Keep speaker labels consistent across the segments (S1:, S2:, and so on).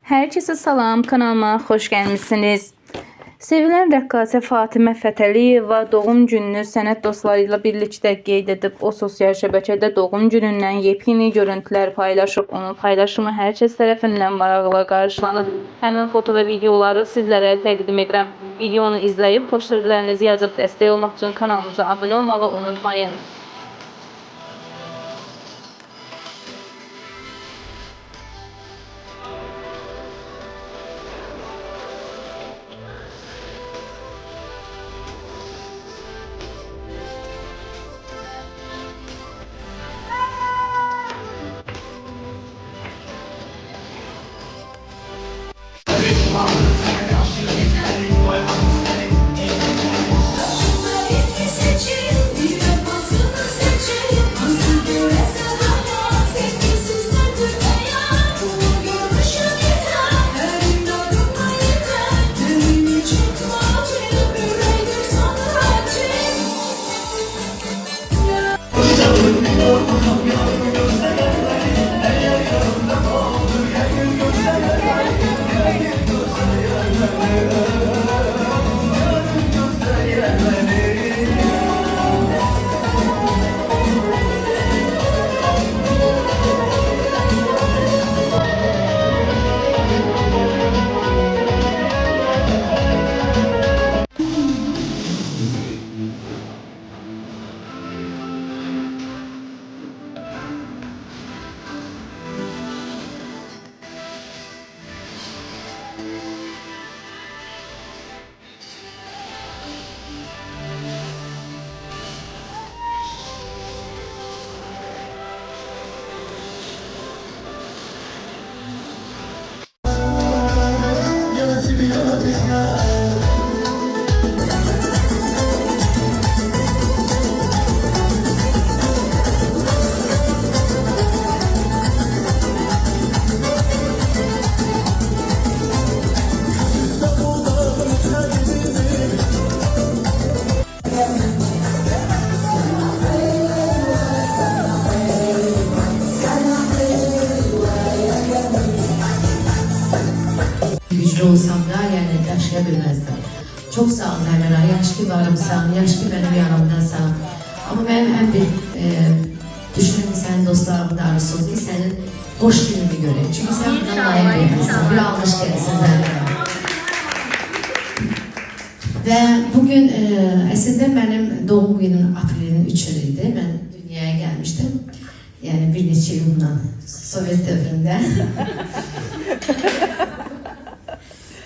S1: Herkese salam, kanalıma xoş gəlmisiniz. Sevilən rəqqasə Fatimə Fətəliyeva doğum gününü sənət dostları ilə birlikdə qeyd edib. O sosial şəbəkədə doğum günündən yepyeni görüntülər paylaşıb. Onun paylaşımı hər kəs tərəfindən maraqla qarşılanır. Həmin foto və videoları sizlərə təqdim edirəm. Videonu izləyib xoş sözlərinizi yazıb dəstək olmaq üçün kanalımıza abunə olmağı unutmayın.
S2: Güclü olsam da yani yaşayabilmezdim. Çok sağ ol Zahra, yaşlı varımsan, yaşlı benim yanımdasan. Ama benim en bir düşünüm sen dostlarımın da arzusu ki senin hoş gününü göreyim. Çünkü sen buna layık değilsin. Bir almış gelsin Zahra. Ve bugün aslında benim doğum günüm April'in 3'üydü. Ben dünyaya gelmiştim. Yani bir neçə yıl bundan Sovyet devrinde.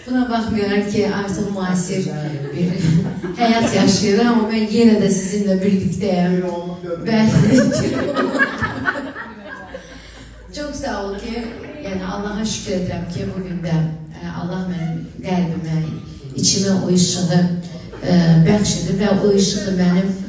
S2: Buna bakmıyorlar ki artık muasir bir hayat yaşıyor ama ben yine de sizinle birlikteyim. Ben çok sağ ol ki yani Allah'a şükür ederim ki bugün de Allah benim kalbime, içime o ışığı bəxşedi ve o ışığı benim